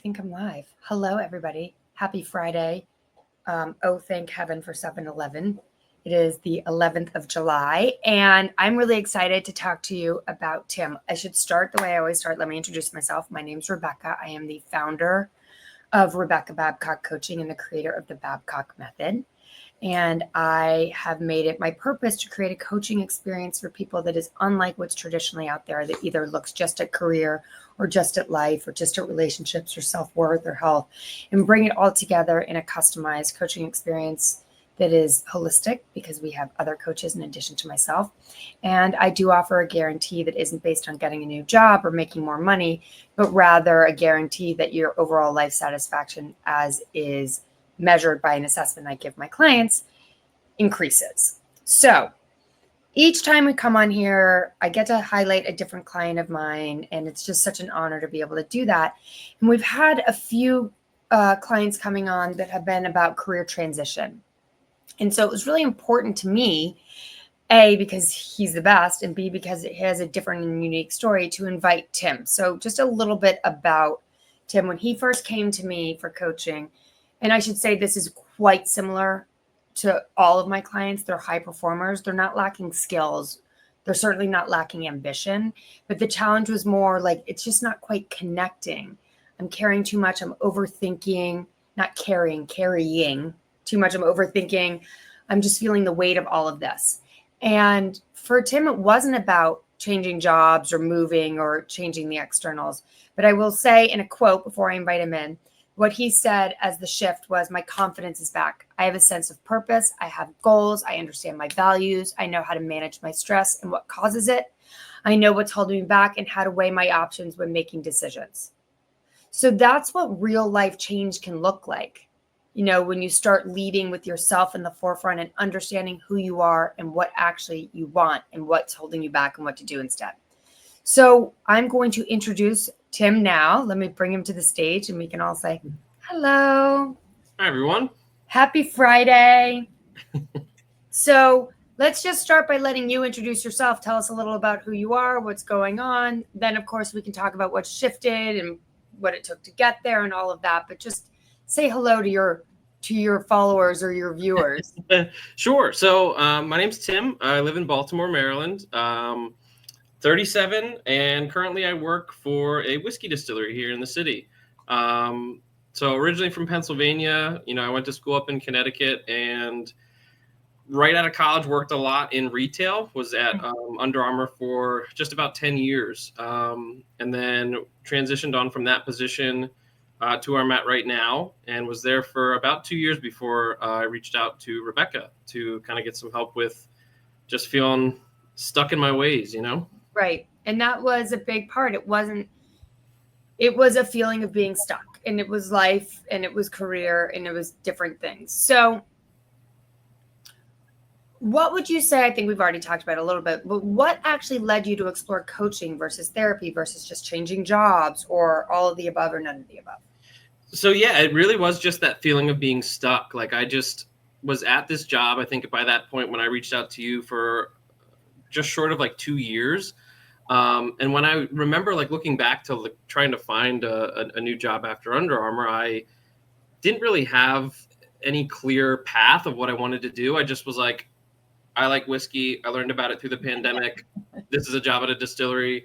think I'm live. Hello, everybody. Happy Friday. Thank heaven for 7-Eleven. It is the 11th of July, and I'm really excited to talk to you about Tim. I should start the way I always start. Let me introduce myself. My name's Rebecca. I am the founder of Rebecca Babcock Coaching and the creator of the Babcock Method. And I have made it my purpose to create a coaching experience for people that is unlike what's traditionally out there, that either looks just at career or just at life or just at relationships or self-worth or health, and bring it all together in a customized coaching experience that is holistic, because we have other coaches in addition to myself. And I do offer a guarantee that isn't based on getting a new job or making more money, but rather a guarantee that your overall life satisfaction, as is measured by an assessment I give my clients, increases. So each time we come on here, I get to highlight a different client of mine, and it's just such an honor to be able to do that. And we've had a few clients coming on that have been about career transition. And so it was really important to me, A, because he's the best, and B, because it has a different and unique story, to invite Tim. So just a little bit about Tim. When he first came to me for coaching, and I should say this is quite similar to all of my clients. They're high performers. They're not lacking skills. They're certainly not lacking ambition. But the challenge was more like, it's just not quite connecting. I'm carrying too much. I'm overthinking, not carrying too much. I'm overthinking. I'm just feeling the weight of all of this. And for Tim, it wasn't about changing jobs or moving or changing the externals. But I will say in a quote before I invite him in, what he said as the shift was, my confidence is back. I have a sense of purpose. I have goals. I understand my values. I know how to manage my stress and what causes it. I know what's holding me back and how to weigh my options when making decisions. So that's what real life change can look like. You know, when you start leading with yourself in the forefront and understanding who you are and what actually you want and what's holding you back and what to do instead. So I'm going to introduce Tim now. Let me bring him to the stage and we can all say, hello. Hi, everyone. Happy Friday. So let's just start by letting you introduce yourself. Tell us a little about who you are, what's going on. Then, of course, we can talk about what's shifted and what it took to get there and all of that. But just say hello to your followers or your viewers. Sure. So my name's Tim. I live in Baltimore, Maryland. 37, and currently I work for a whiskey distillery here in the city. So originally from Pennsylvania, I went to school up in Connecticut, and right out of college worked a lot in retail, was at Under Armour for just about 10 years, and then transitioned on from that position to where I'm at right now, and was there for about 2 years before I reached out to Rebecca to kind of get some help with just feeling stuck in my ways, Right. And that was a big part. It was a feeling of being stuck, and it was life, and it was career, and it was different things. So what would you say? I think we've already talked about it a little bit, but what actually led you to explore coaching versus therapy versus just changing jobs, or all of the above or none of the above? So yeah, it really was just that feeling of being stuck. Like I just was at this job. I think by that point when I reached out to you for just short of like 2 years. And when I remember like looking back to like trying to find a new job after Under Armour, I didn't really have any clear path of what I wanted to do. I just was like, I like whiskey. I learned about it through the pandemic. This is a job at a distillery.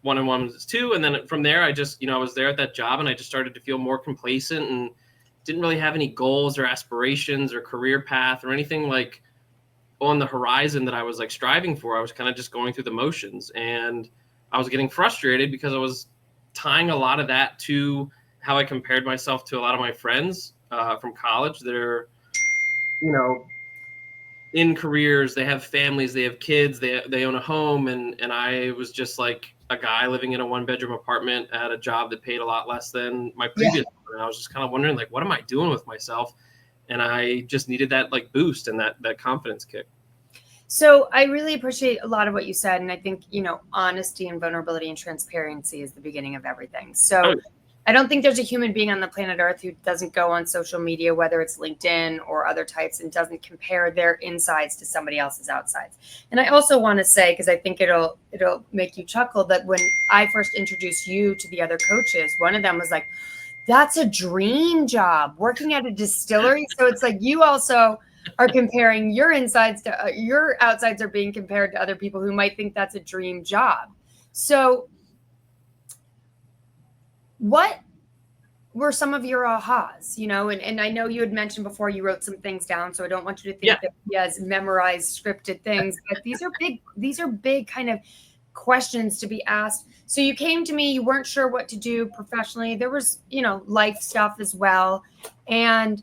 1 and 1 is 2. And then from there, I just, I was there at that job, and I just started to feel more complacent and didn't really have any goals or aspirations or career path or anything like on the horizon that I was like striving for. I was kind of just going through the motions, and I was getting frustrated because I was tying a lot of that to how I compared myself to a lot of my friends from college that are, in careers, they have families, they have kids, they own a home, and I was just like a guy living in a 1-bedroom apartment at a job that paid a lot less than my previous one. And I was just kind of wondering, like, what am I doing with myself? And I just needed that like boost and that confidence kick. So I really appreciate a lot of what you said. And I think, honesty and vulnerability and transparency is the beginning of everything. So I don't think there's a human being on the planet Earth who doesn't go on social media, whether it's LinkedIn or other types, and doesn't compare their insides to somebody else's outsides. And I also want to say, because I think it'll make you chuckle, that when I first introduced you to the other coaches, one of them was like, "That's a dream job, working at a distillery." So it's like you also are comparing your insides to your outsides are being compared to other people who might think that's a dream job. So what were some of your ahas, and I know you had mentioned before you wrote some things down, so I don't want you to think that he has memorized scripted things, but these are big kind of questions to be asked. So you came to me, you weren't sure what to do professionally. There was, life stuff as well. And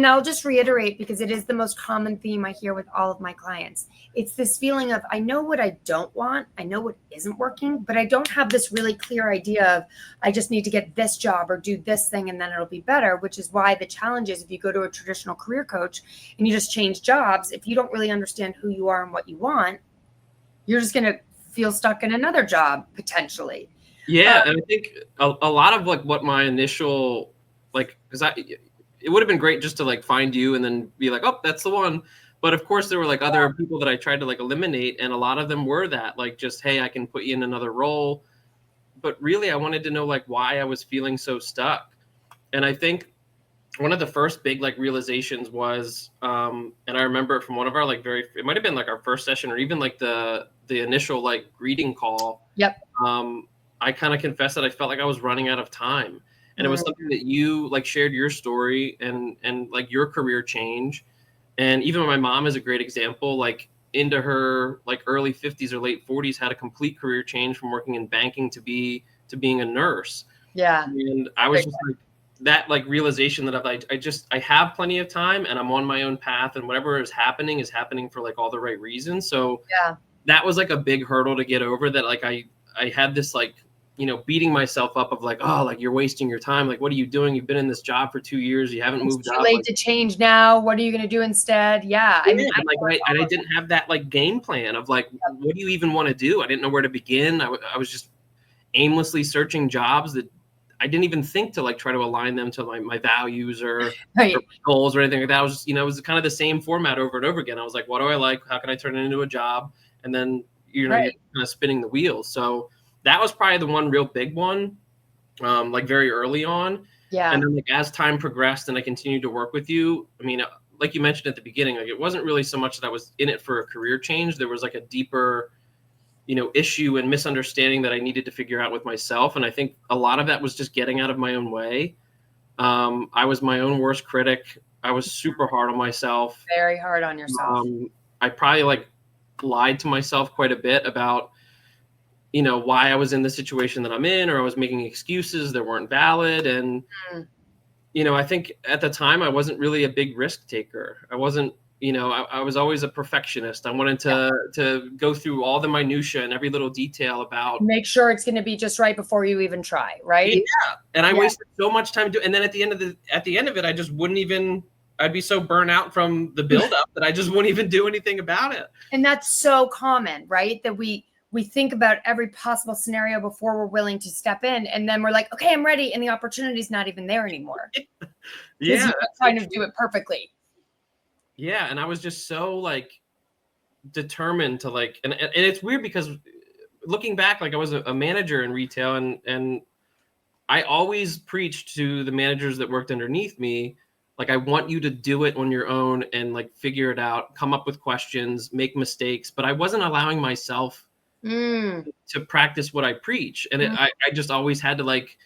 I'll just reiterate, because it is the most common theme I hear with all of my clients. It's this feeling of, I know what I don't want, I know what isn't working, but I don't have this really clear idea of, I just need to get this job or do this thing and then it'll be better, which is why the challenge is, if you go to a traditional career coach and you just change jobs, if you don't really understand who you are and what you want, you're just going to feel stuck in another job potentially. Yeah. And I think a lot of like what my initial, like, because it would have been great just to like find you and then be like, oh, that's the one. But of course there were like other people that I tried to like eliminate. And a lot of them were that, like, just, hey, I can put you in another role. But really I wanted to know like why I was feeling so stuck. And I think one of the first big like realizations was, and I remember it from one of our like it might've been like our first session or even like the initial like greeting call. Yep. I kind of confessed that I felt like I was running out of time. And it was something that you like shared your story and like your career change. And even my mom is a great example, like into her like early 50s or late 40s, had a complete career change from working in banking to being a nurse. Yeah. And I was just like, that like realization that I have plenty of time and I'm on my own path, and whatever is happening for like all the right reasons. So yeah, that was like a big hurdle to get over, that like I had this like, beating myself up of like, oh, like you're wasting your time. Like, what are you doing? You've been in this job for 2 years. You haven't moved up. It's too late to change now. What are you going to do instead? Yeah. I mean, I didn't have that like game plan of like, what do you even want to do? I didn't know where to begin. I was just aimlessly searching jobs that I didn't even think to like try to align them to my values or goals or anything like that. I was just, it was kind of the same format over and over again. I was like, what do I like? How can I turn it into a job? And then, you're kind of spinning the wheels. So that was probably the one real big one, like very early on. Yeah. And then like as time progressed and I continued to work with you, I mean, like you mentioned at the beginning, like it wasn't really so much that I was in it for a career change. There was like a deeper, issue and misunderstanding that I needed to figure out with myself. And I think a lot of that was just getting out of my own way. I was my own worst critic. I was super hard on myself. Very hard on yourself. I probably like lied to myself quite a bit about, why I was in the situation that I'm in, or I was making excuses that weren't valid. And, I think at the time I wasn't really a big risk taker. I wasn't, I was always a perfectionist. I wanted to go through all the minutia and every little detail about, make sure it's going to be just right before you even try. Right. Yeah. And I wasted so much time and then at the end of it, I just wouldn't even, I'd be so burnt out from the buildup that I just wouldn't even do anything about it. And that's so common, right? That we think about every possible scenario before we're willing to step in. And then we're like, okay, I'm ready. And the opportunity's not even there anymore. Yeah. You're trying to do it perfectly. Yeah. And I was just so like determined to like, and it's weird because looking back, like I was a manager in retail and I always preached to the managers that worked underneath me, like, I want you to do it on your own and like figure it out, come up with questions, make mistakes. But I wasn't allowing myself to practice what I preach. And I just always had to like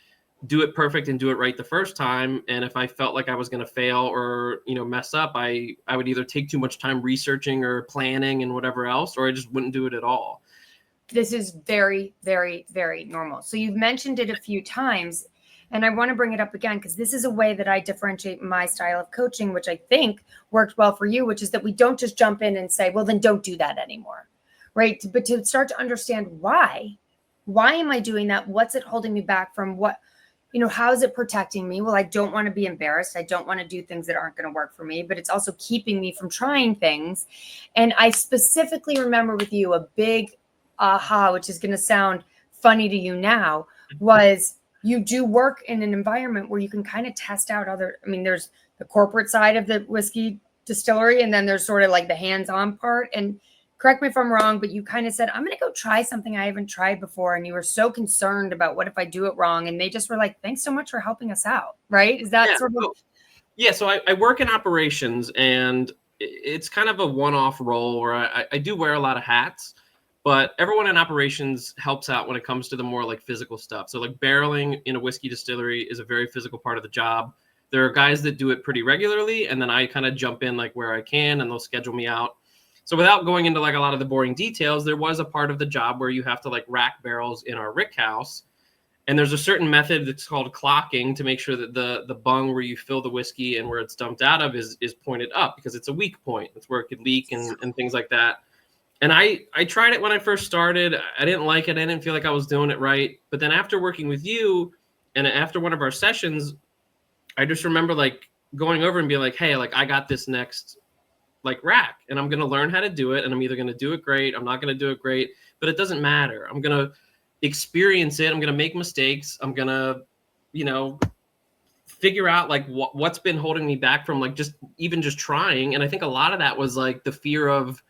do it perfect and do it right the first time. And if I felt like I was going to fail or, mess up, I would either take too much time researching or planning and whatever else, or I just wouldn't do it at all. This is very, very, very normal. So you've mentioned it a few times, and I want to bring it up again, because this is a way that I differentiate my style of coaching, which I think worked well for you, which is that we don't just jump in and say, well, then don't do that anymore. Right. But to start to understand why am I doing that? What's it holding me back from? What, how is it protecting me? Well, I don't want to be embarrassed. I don't want to do things that aren't going to work for me, but it's also keeping me from trying things. And I specifically remember with you, a big aha, which is going to sound funny to you now, was you do work in an environment where you can kind of test out there's the corporate side of the whiskey distillery, and then there's sort of like the hands-on part. And correct me if I'm wrong, but you kind of said, I'm going to go try something I haven't tried before. And you were so concerned about what if I do it wrong? And they just were like, thanks so much for helping us out. Right. Is that sort of? Yeah. So I work in operations, and it's kind of a one-off role where I do wear a lot of hats, but everyone in operations helps out when it comes to the more like physical stuff. So like barreling in a whiskey distillery is a very physical part of the job. There are guys that do it pretty regularly, and then I kind of jump in like where I can, and they'll schedule me out. So without going into like a lot of the boring details, there was a part of the job where you have to like rack barrels in our rick house. And there's a certain method that's called clocking to make sure that the bung where you fill the whiskey and where it's dumped out of is pointed up, because it's a weak point. It's where it could leak and things like that. And I tried it when I first started. I didn't like it. I didn't feel like I was doing it right. But then after working with you and after one of our sessions, I just remember like going over and being like, hey, like I got this next like rack, and I'm going to learn how to do it. And I'm either going to do it great. I'm not going to do it great, but it doesn't matter. I'm going to experience it. I'm going to make mistakes. I'm going to, figure out like what's been holding me back from like just trying. And I think a lot of that was like the fear of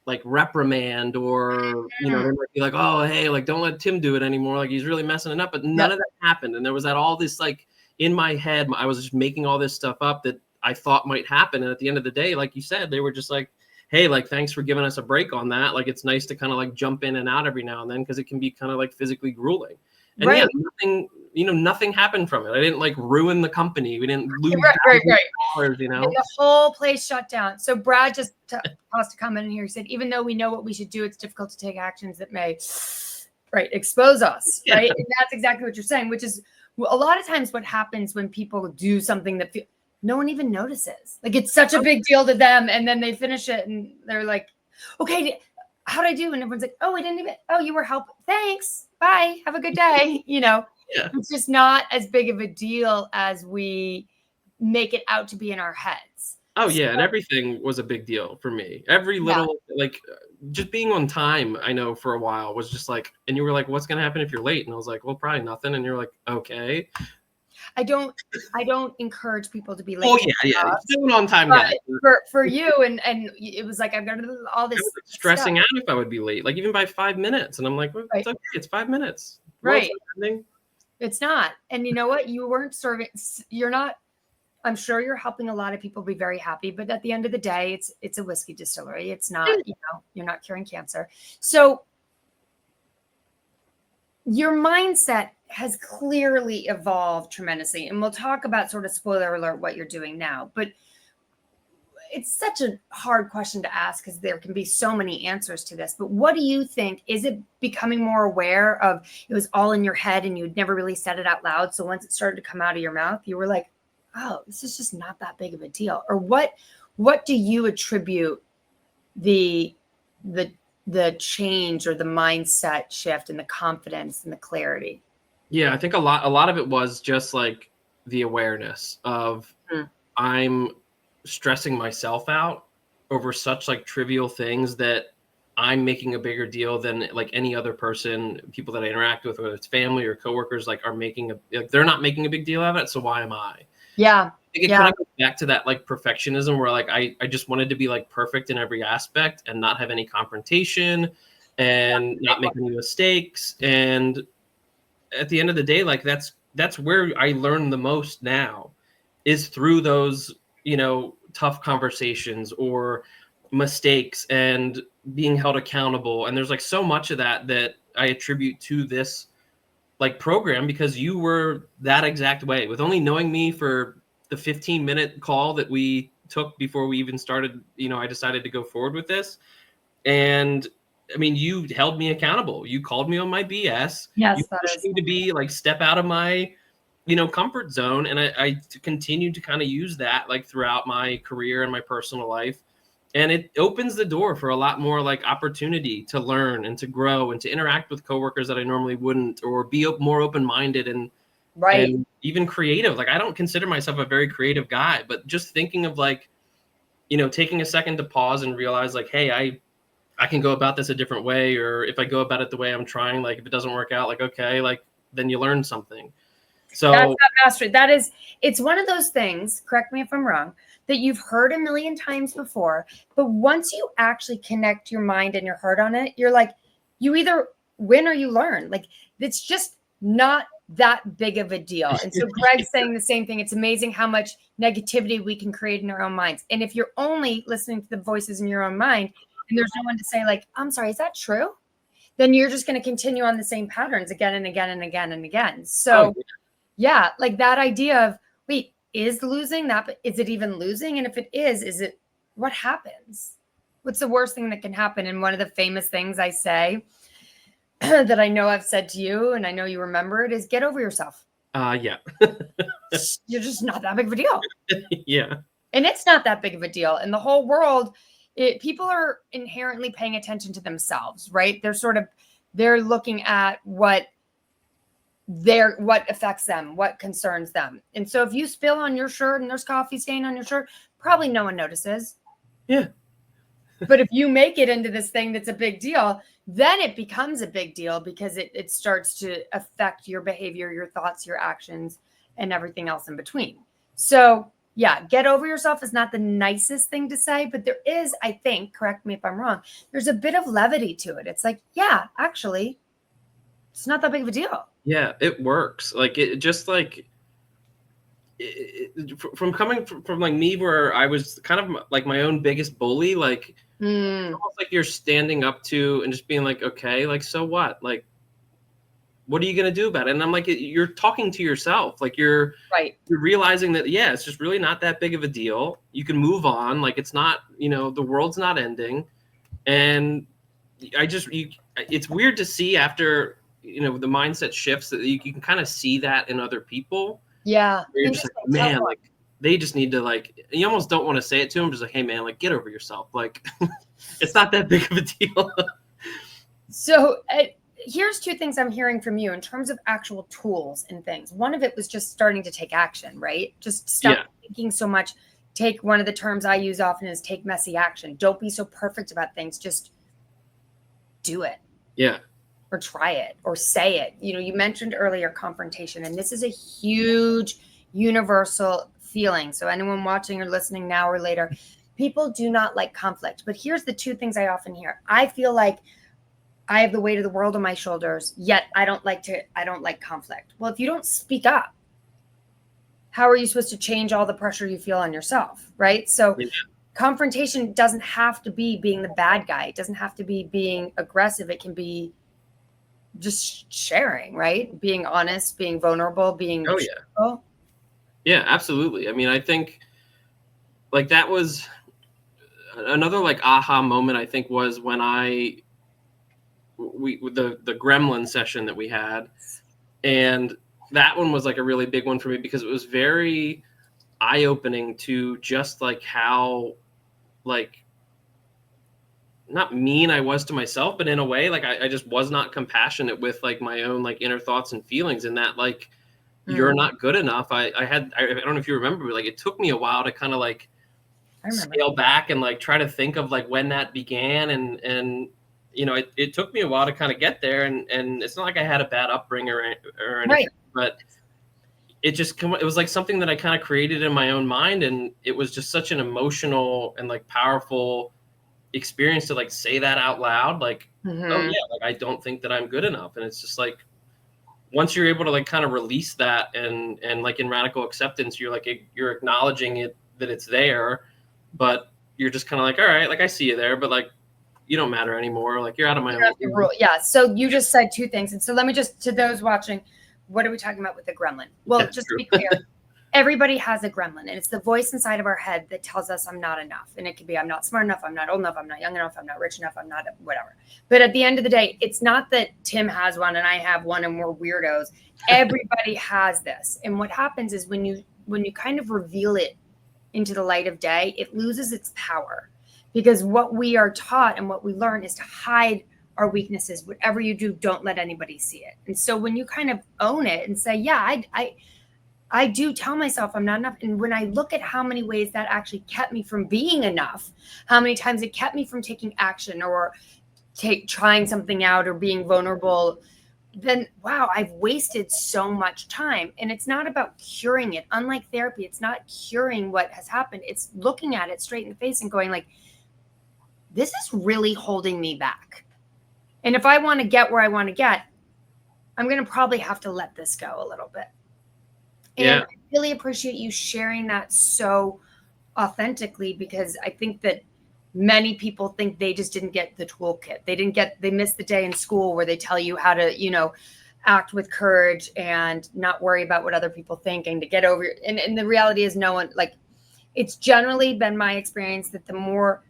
like reprimand, or they might be like, oh hey, like don't let Tim do it anymore, like he's really messing it up. But none of that happened. And there was all this like in my head, I was just making all this stuff up that I thought might happen. And at the end of the day, like you said, they were just like, hey, like thanks for giving us a break on that. Like it's nice to kind of like jump in and out every now and then, because it can be kind of like physically grueling. And nothing happened from it. I didn't like ruin the company. We didn't lose right. dollars, The whole place shut down. So Brad just tossed a comment in here. He said, even though we know what we should do, it's difficult to take actions that may expose us. Yeah. Right. And that's exactly what you're saying, which is a lot of times what happens when people do something that no one even notices. Like it's such a big deal to them. And then they finish it and they're like, okay, how'd I do? And everyone's like, oh, you were helping. Thanks. Bye. Have a good day. It's just not as big of a deal as we make it out to be in our heads. Oh yeah. And everything was a big deal for me. Every little, like just being on time, I know for a while was just like, and you were like, what's going to happen if you're late? And I was like, well, probably nothing. And you're like, okay. I don't encourage people to be late. Oh yeah. Still on time guy. For you, and it was like I've got all this stressing out if I would be late, like even by 5 minutes. And I'm like, well, it's okay. It's 5 minutes. Right. It's not. And you know what? You weren't serving. You're not. I'm sure you're helping a lot of people be very happy, but at the end of the day, it's a whiskey distillery. It's not. You're not curing cancer. So your mindset has clearly evolved tremendously. And we'll talk about, sort of spoiler alert, what you're doing now. But it's such a hard question to ask because there can be so many answers to this. But what do you think? Is it becoming more aware of it was all in your head and you'd never really said it out loud? So once it started to come out of your mouth, you were like, oh, this is just not that big of a deal. Or what do you attribute the change or the mindset shift and the confidence and the clarity? Yeah, I think a lot of it was just like the awareness of I'm stressing myself out over such like trivial things that I'm making a bigger deal than like any other person, people that I interact with, whether it's family or coworkers, like are making they're not making a big deal out of it. So why am I? Yeah. I think it kind of goes back to that like perfectionism where like I just wanted to be like perfect in every aspect and not have any confrontation and not make any mistakes. And at the end of the day, like that's where I learn the most now is through those, tough conversations or mistakes and being held accountable. And there's like so much of that I attribute to this like program, because you were that exact way with only knowing me for the 15-minute call that we took before we even started, I decided to go forward with this. And I mean, you held me accountable. You called me on my BS. Yes, you pushed me to be like step out of my comfort zone. And I continue to kind of use that like throughout my career and my personal life. And it opens the door for a lot more like opportunity to learn and to grow and to interact with coworkers that I normally wouldn't, or be more open-minded and even creative. Like I don't consider myself a very creative guy, but just thinking of like, taking a second to pause and realize like, hey, I can go about this a different way. Or if I go about it the way I'm trying, like if it doesn't work out, like, okay, like then you learn something. So that's not mastery. That is, it's one of those things, correct me if I'm wrong, that you've heard a million times before, but once you actually connect your mind and your heart on it, you're like, you either win or you learn. Like, it's just not that big of a deal. And so Greg's saying the same thing. It's amazing how much negativity we can create in our own minds. And if you're only listening to the voices in your own mind and there's no one to say like, I'm sorry, is that true? Then you're just going to continue on the same patterns again and again and again and again. So yeah, like that idea of, wait, is losing that, is it even losing? And if it is it, what happens? What's the worst thing that can happen? And one of the famous things I say that I know I've said to you, and I know you remember it, is get over yourself. yeah. You're just not that big of a deal. Yeah. And it's not that big of a deal. And the whole world, people are inherently paying attention to themselves, right? They're looking at what affects them, what concerns them. And so if you spill on your shirt and there's coffee stain on your shirt, probably no one notices. Yeah. But if you make it into this thing that's a big deal, then it becomes a big deal because it starts to affect your behavior, your thoughts, your actions, and everything else in between. So yeah, get over yourself is not the nicest thing to say, but there is, I think, correct me if I'm wrong, there's a bit of levity to it. It's like, yeah, actually, it's not that big of a deal. Yeah, it works. Like it just like from coming from like me where I was kind of like my own biggest bully, like almost like you're standing up to and just being like, okay, like so what? Like what are you gonna do about it? And I'm like, you're talking to yourself, like you're realizing that yeah, it's just really not that big of a deal. You can move on, like it's not, the world's not ending. And it's weird to see after the mindset shifts that you can kind of see that in other people. Yeah. You're just like, man, like they just need to like, you almost don't want to say it to them, just like, hey man, like get over yourself. Like it's not that big of a deal. So here's two things I'm hearing from you in terms of actual tools and things. One of it was just starting to take action, right? Just stop thinking so much. Take one of the terms I use often is take messy action. Don't be so perfect about things. Just do it. Yeah. Or try it or say it. You mentioned earlier confrontation, and this is a huge universal feeling. So anyone watching or listening now or later, people do not like conflict. But here's the two things I often hear. I feel like I have the weight of the world on my shoulders, yet I don't like conflict. Well, if you don't speak up, how are you supposed to change all the pressure you feel on yourself, right? So confrontation doesn't have to be being the bad guy. It doesn't have to be being aggressive. It can be just sharing, right? Being honest, being vulnerable, being truthful. Yeah, absolutely. I mean, I think like that was another like aha moment, I think, was when the gremlin session that we had. And that one was like a really big one for me because it was very eye-opening to just like how like not mean I was to myself, but in a way, like I just was not compassionate with like my own like inner thoughts and feelings, and that like you're not good enough. I don't know if you remember, but like it took me a while to kind of like scale back and like try to think of like when that began, and it took me a while to kind of get there, and it's not like I had a bad upbringing or anything, but it was like something that I kind of created in my own mind, and it was just such an emotional and like powerful experience to like say that out loud, like oh yeah, like I don't think that I'm good enough. And it's just like once you're able to like kind of release that and like in radical acceptance, you're like you're acknowledging it, that it's there, but you're just kind of like, all right, like I see you there, but like you don't matter anymore, like you're out of my own rule. Yeah, so you just said two things, and so let me just, to those watching, what are we talking about with the gremlin? Well, just to be clear, everybody has a gremlin, and it's the voice inside of our head that tells us I'm not enough. And it could be I'm not smart enough, I'm not old enough, I'm not young enough, I'm not rich enough, I'm not whatever. But at the end of the day, it's not that Tim has one and I have one and we're weirdos. Everybody has this. And what happens is when you kind of reveal it into the light of day, it loses its power. Because what we are taught and what we learn is to hide our weaknesses. Whatever you do, don't let anybody see it. And so when you kind of own it and say, yeah, I do tell myself I'm not enough. And when I look at how many ways that actually kept me from being enough, how many times it kept me from taking action or trying something out or being vulnerable then wow, I've wasted so much time. And it's not about curing it. Unlike therapy, it's not curing what has happened. It's looking at it straight in the face and going like, this is really holding me back. And if I want to get where I want to get, I'm going to probably have to let this go a little bit. And I really appreciate you sharing that so authentically, because I think that many people think they just didn't get the toolkit. They missed the day in school where they tell you how to, act with courage and not worry about what other people think and to get over. And the reality is no one, like, it's generally been my experience that the more,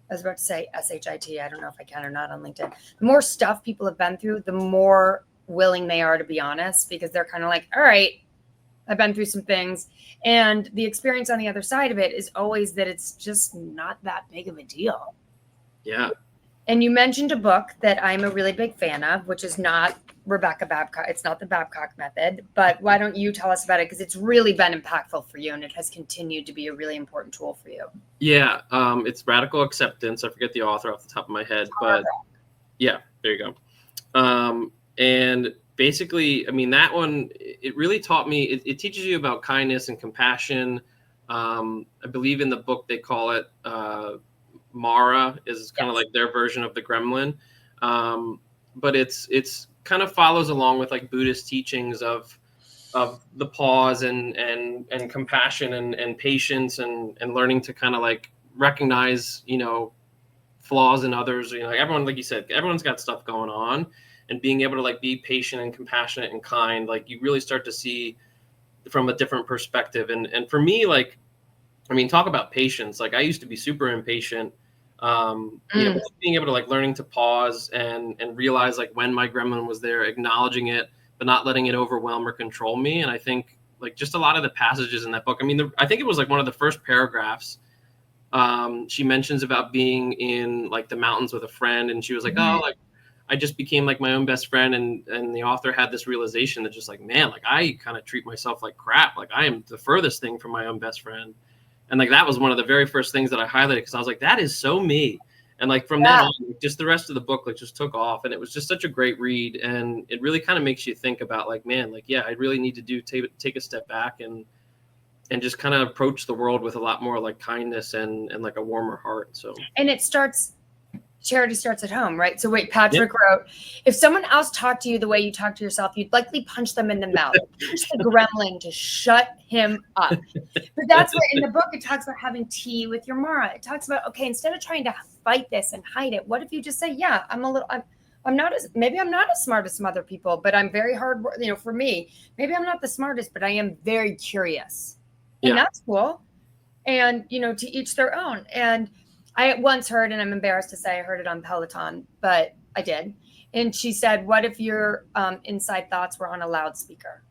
I was about to say SHIT, I don't know if I can or not on LinkedIn, the more stuff people have been through, the more willing they are to be honest, because they're kind of like, all right, I've been through some things. And the experience on the other side of it is always that it's just not that big of a deal. Yeah. And you mentioned a book that I'm a really big fan of, which is not Rebecca Babcock. It's not the Babcock method, but why don't you tell us about it? Because it's really been impactful for you and it has continued to be a really important tool for you. Yeah. It's Radical Acceptance. I forget the author off the top of my head, but yeah, there you go. And basically, I mean, that one, it really taught me, it teaches you about kindness and compassion. I believe in the book, they call it, Mara is kind of like their version of the gremlin. But it's kind of follows along with like Buddhist teachings of the pause and compassion and patience and learning to kind of like recognize, flaws in others. Like everyone, like you said, everyone's got stuff going on, and being able to like be patient and compassionate and kind, like you really start to see from a different perspective. And for me, like, I mean, talk about patience. Like I used to be super impatient. Being able to like learning to pause and realize like when my gremlin was there, acknowledging it, but not letting it overwhelm or control me. And I think like just a lot of the passages in that book, I mean, I think it was like one of the first paragraphs. She mentions about being in like the mountains with a friend, and she was like, oh, like I just became like my own best friend. And the author had this realization that just like, man, like I kind of treat myself like crap. Like I am the furthest thing from my own best friend. And like that was one of the very first things that I highlighted, because I was like, that is so me. And like from then on, just the rest of the book like just took off, and it was just such a great read. And it really kind of makes you think about like, man, like, yeah, I really need to take a step back and just kind of approach the world with a lot more like kindness and like a warmer heart. So, and charity starts at home, right? So wait, Patrick wrote, if someone else talked to you the way you talk to yourself, you'd likely punch them in the mouth, punch the gremlin to shut him up. But that's where in the book, it talks about having tea with your Mara. It talks about, okay, instead of trying to fight this and hide it, what if you just say, yeah, maybe I'm not as smart as some other people, but I'm very hard, for me, maybe I'm not the smartest, but I am very curious. And that's cool. And, to each their own. And I once heard, and I'm embarrassed to say I heard it on Peloton, but I did. And she said, what if your inside thoughts were on a loudspeaker?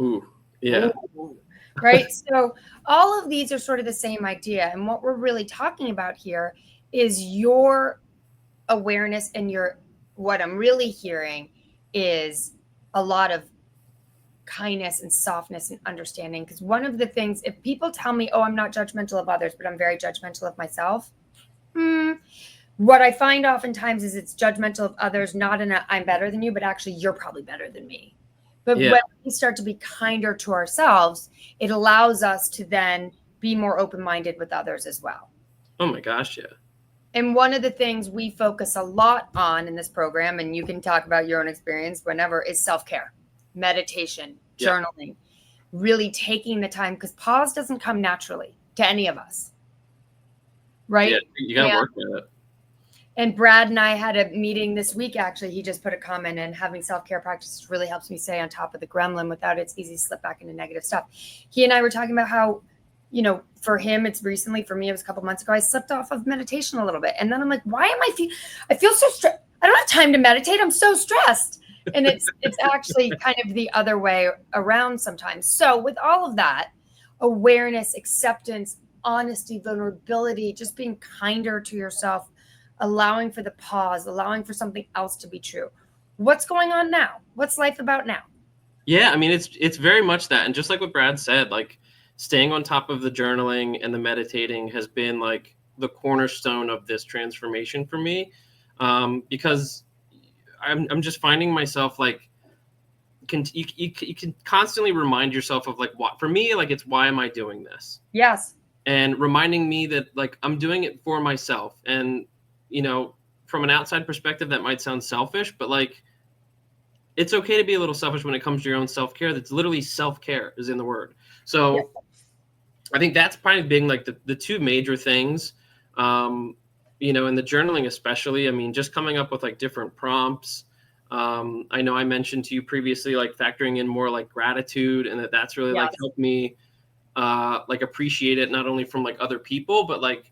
Ooh, yeah. Ooh, right. So all of these are sort of the same idea. And what we're really talking about here is your awareness and what I'm really hearing is a lot of kindness and softness and understanding. Because one of the things, if people tell me, oh, I'm not judgmental of others, but I'm very judgmental of myself, what I find oftentimes is it's judgmental of others, not in a I'm better than you, but actually you're probably better than me. But when we start to be kinder to ourselves, it allows us to then be more open-minded with others as well. Oh my gosh, yeah. And one of the things we focus a lot on in this program, and you can talk about your own experience whenever, is self-care, meditation, journaling, really taking the time, because pause doesn't come naturally to any of us. Right? Yeah, you got to work at it. And Brad and I had a meeting this week, actually. He just put a comment in, having self-care practices really helps me stay on top of the gremlin without its easy slip back into negative stuff. He and I were talking about how, for him, it's recently, for me, it was a couple months ago, I slipped off of meditation a little bit. And then I'm like, why am I feel so stressed. I don't have time to meditate. I'm so stressed. And it's actually kind of the other way around sometimes. So with all of that, awareness, acceptance, honesty, vulnerability, just being kinder to yourself, allowing for the pause, allowing for something else to be true. What's going on now? What's life about now? Yeah, I mean, it's very much that. And just like what Brad said, like staying on top of the journaling and the meditating has been like the cornerstone of this transformation for me. Because I'm just finding myself like you can constantly remind yourself of like what for me like it's why am I doing this? Yes. And reminding me that like I'm doing it for myself. And you know, from an outside perspective that might sound selfish, but like it's okay to be a little selfish when it comes to your own self-care. That's literally self-care is in the word. Yeah. So I think that's probably being like the two major things. You know, in the journaling especially, I mean, just coming up with like different prompts. I know I mentioned to you previously like factoring in more like gratitude, and that's really like Yes. helped me like appreciate it not only from like other people, but like,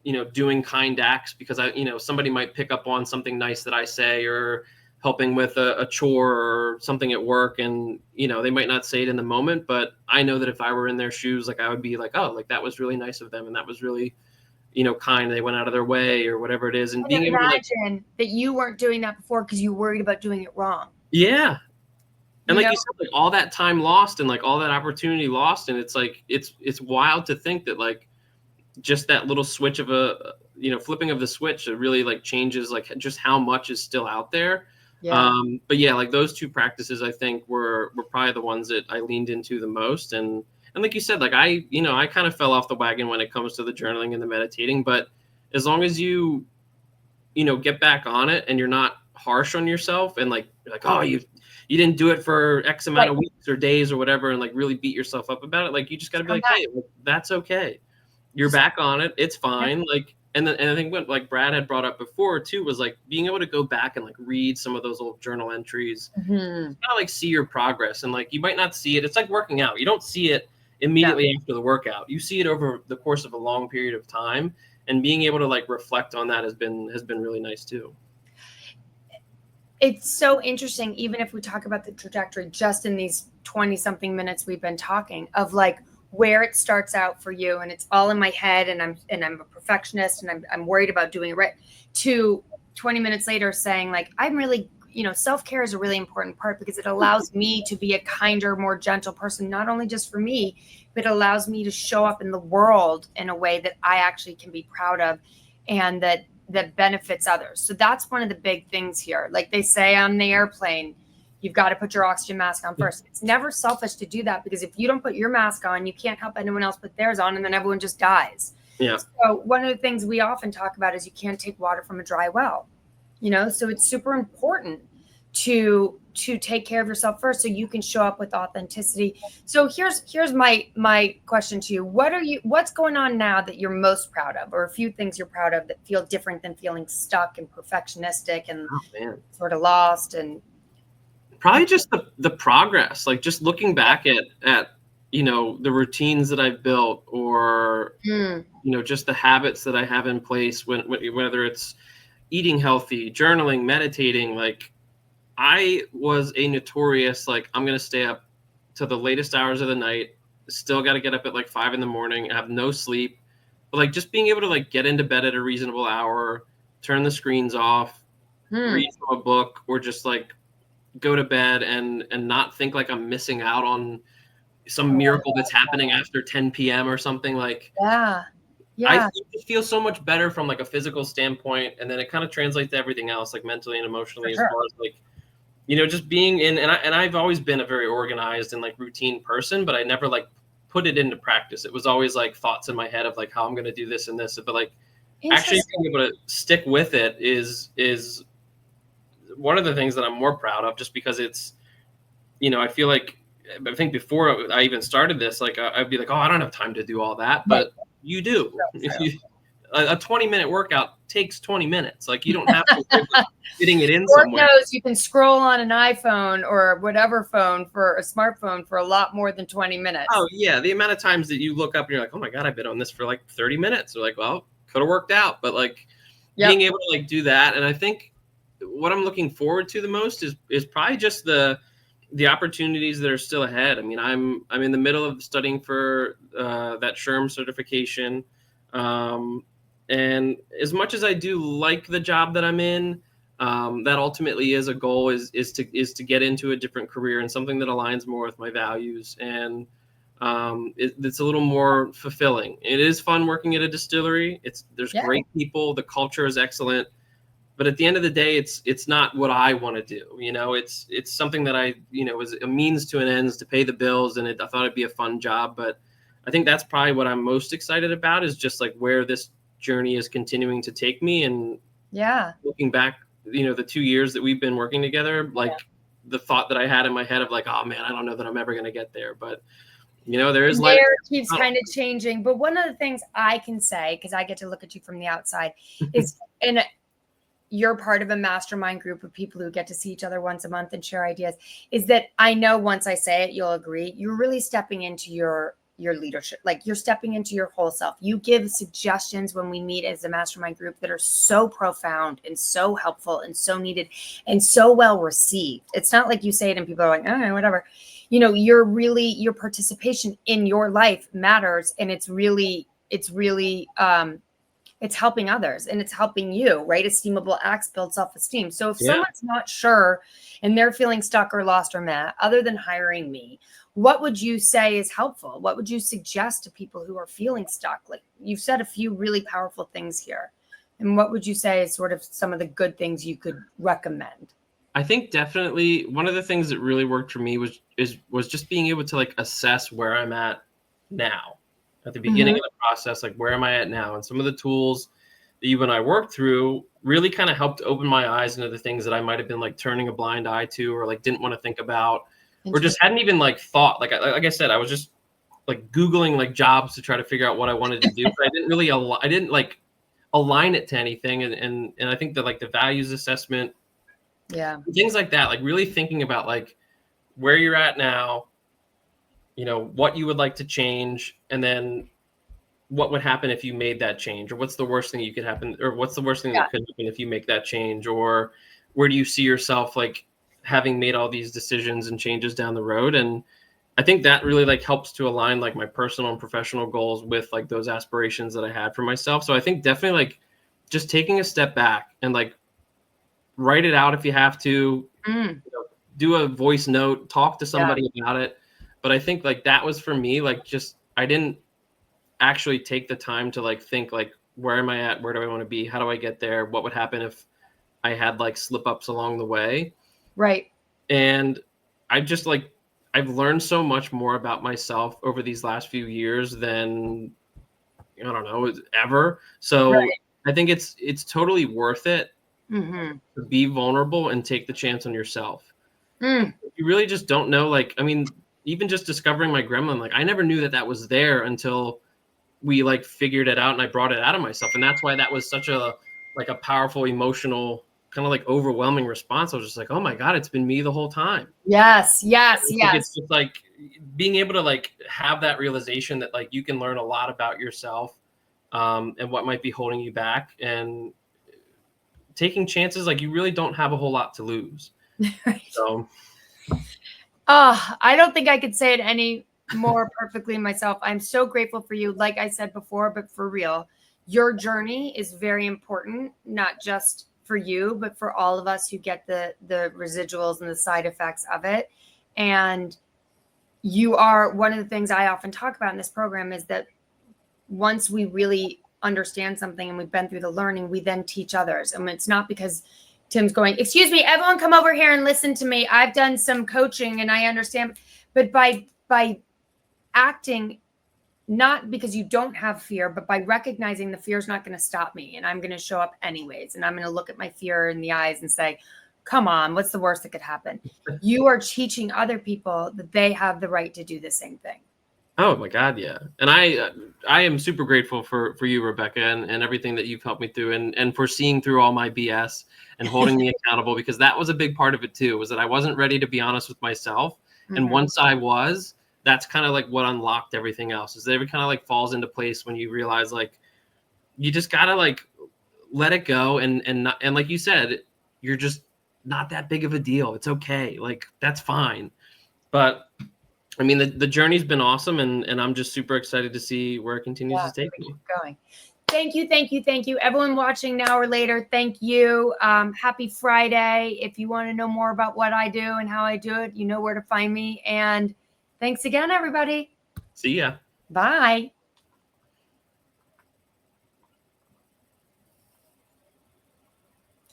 you know, doing kind acts because you know, somebody might pick up on something nice that I say, or helping with a chore or something at work. And, you know, they might not say it in the moment, but I know that if I were in their shoes, like I would be like, oh, like that was really nice of them. And that was really, you know, kind. They went out of their way or whatever it is. And And being able to like, imagine that you weren't doing that before because you worried about doing it wrong. yeah. And You like know, you said, like all that time lost and like all that opportunity lost. And it's like, it's wild to think that like, just that little switch of a, you know, flipping of the switch, it really like changes like just how much is still out there. yeah. But yeah, like those two practices I think were probably the ones that I leaned into the most. And like you said, like you know, I kind of fell off the wagon when it comes to the journaling and the meditating, but as long as you know, get back on it and you're not harsh on yourself and like oh, you didn't do it for X amount Right. of weeks or days or whatever, and like really beat yourself up about it. Like you just got to be Come like, back. hey, like, that's okay. You're Just, back on it. It's yeah. fine. Like, and I think what like Brad had brought up before too was like being able to go back and like read some of those old journal entries, Mhm. kind of like see your progress. And like you might not see it. It's like working out. You don't see it No. immediately after the workout. You see it over the course of a long period of time. And being able to like reflect on that has been really nice too. It's so interesting, even if we talk about the trajectory just in these 20 something minutes we've been talking of like where it starts out for you and it's all in my head and I'm a perfectionist and I'm worried about doing it right, to 20 minutes later saying like I'm really, you know, self-care is a really important part because it allows me to be a kinder, more gentle person, not only just for me, but it allows me to show up in the world in a way that I actually can be proud of and that benefits others. So that's one of the big things here. Like they say on the airplane, you've got to put your oxygen mask on first. It's never selfish to do that because if you don't put your mask on, you can't help anyone else put theirs on and then everyone just dies. Yeah. So one of the things we often talk about is you can't take water from a dry well. You know, so it's super important to take care of yourself first so you can show up with authenticity. So here's my question to you. What's going on now that you're most proud of, or a few things you're proud of that feel different than feeling stuck and perfectionistic and Oh man. sort of lost? And Probably just the progress, like just looking back at you know, the routines that I've built, or mm, you know, just the habits that I have in place whether it's eating healthy, journaling, meditating. Like I was a notorious like I'm gonna stay up to the latest hours of the night, still got to get up at like 5 a.m, have no sleep, but like just being able to like get into bed at a reasonable hour, turn the screens off, read from a book, or just like go to bed and not think like I'm missing out on some miracle that's happening after 10 p.m. or something. Like yeah, I yeah, feel so much better from like a physical standpoint, and then it kind of translates to everything else, like mentally and for emotionally, as sure. far as like, you know, just being in. And I've always been a very organized and like routine person, but I never like put it into practice. It was always like thoughts in my head of like how I'm going to do this and this, but like actually Interesting. being able to stick with it is one of the things that I'm more proud of, just because it's, you know, I feel like, I think before I even started this, like I'd be like, oh, I don't have time to do all that, Right. but you do. So A 20-minute workout takes 20 minutes. Like you don't have to worry about getting it in Lord somewhere. knows you can scroll on an iPhone or whatever phone for a smartphone for a lot more than 20 minutes. Oh yeah, the amount of times that you look up and you're like, oh my god, I've been on this for like 30 minutes. Or like, well, could have worked out, but like being Yep. able to like do that. And I think what I'm looking forward to the most is probably just the opportunities that are still ahead. I mean, I'm in the middle of studying for that SHRM certification, and as much as I do like the job that I'm in, that ultimately is a goal, is to get into a different career and something that aligns more with my values, and it's a little more fulfilling. It is fun working at a distillery. There's Yeah. great people. The culture is excellent. But at the end of the day, it's not what I want to do. It's something that I, was a means to an ends to pay the bills, and I thought it'd be a fun job. But I think that's probably what I'm most excited about, is just like where this journey is continuing to take me. And Yeah. looking back, the 2 years that we've been working together, like the thought that I had in my head of like, oh man, I don't know that I'm ever going to get there. But there is light. There keeps kind of changing. But one of the things I can say, because I get to look at you from the outside, is, and you're part of a mastermind group of people who get to see each other once a month and share ideas, is that I know once I say it, you'll agree. You're really stepping into your leadership. Like, you're stepping into your whole self. You give suggestions when we meet as a mastermind group that are so profound and so helpful and so needed and so well received. It's not like you say it and people are like, oh, whatever. Your participation in your life matters. And it's really, it's helping others and it's helping you, right? Esteemable acts build self-esteem. So if someone's not sure and they're feeling stuck or lost or mad, other than hiring me, what would you say is helpful? What would you suggest to people who are feeling stuck? Like, you've said a few really powerful things here. And what would you say is sort of some of the good things you could recommend? I think definitely one of the things that really worked for me was just being able to like assess where I'm at now. At the beginning of the process, like, where am I at now? And some of the tools that you and I worked through really kind of helped open my eyes into the things that I might have been like turning a blind eye to, or like didn't want to think about, or just hadn't even like thought. Like I said, I was just like Googling like jobs to try to figure out what I wanted to do. But I didn't like align it to anything. And I think that like the values assessment, things like that, like really thinking about like where you're at now, what you would like to change, and then what would happen if you made that change, or what's the worst thing you could happen, or what's the worst thing that could happen if you make that change, or where do you see yourself like having made all these decisions and changes down the road. And I think that really like helps to align like my personal and professional goals with like those aspirations that I had for myself. So I think definitely like just taking a step back and like write it out if you have to, do a voice note, talk to somebody about it. But I think like that was for me, like, just, I didn't actually take the time to like think like, where am I at? Where do I want to be? How do I get there? What would happen if I had like slip ups along the way? Right. And I just like, I've learned so much more about myself over these last few years than, I don't know, ever. So I think it's totally worth it to be vulnerable and take the chance on yourself. You really just don't know. Like, I mean, even just discovering my gremlin, like I never knew that that was there until we like figured it out and I brought it out of myself. And that's why that was such a powerful, emotional, kind of like overwhelming response. I was just like, oh my God, it's been me the whole time. Yes. It's just like being able to like have that realization that like you can learn a lot about yourself, and what might be holding you back, and taking chances. Like, you really don't have a whole lot to lose. So I don't think I could say it any more perfectly myself. I'm so grateful for you. Like I said before, but for real, your journey is very important, not just for you, but for all of us who get the residuals and the side effects of it. And you are one of the things I often talk about in this program, is that once we really understand something and we've been through the learning, we then teach others. And it's not because Tim's going, excuse me, everyone come over here and listen to me. I've done some coaching and I understand. But by acting, not because you don't have fear, but by recognizing the fear is not going to stop me, and I'm going to show up anyways. And I'm going to look at my fear in the eyes and say, come on, what's the worst that could happen? You are teaching other people that they have the right to do the same thing. Oh my God, yeah. And I am super grateful for you, Rebecca, and everything that you've helped me through, and for seeing through all my BS and holding me accountable, because that was a big part of it too, was that I wasn't ready to be honest with myself. And once I was, that's kind of like what unlocked everything else. Is that every kind of like falls into place when you realize like you just gotta like let it go, and not, and like you said, you're just not that big of a deal. It's okay. Like, that's fine. But I mean, the journey's been awesome, and I'm just super excited to see where it continues to take me. Going. Thank you. Everyone watching now or later, thank you. Happy Friday. If you want to know more about what I do and how I do it, you know where to find me. And thanks again, everybody. See ya. Bye.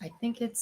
I think it's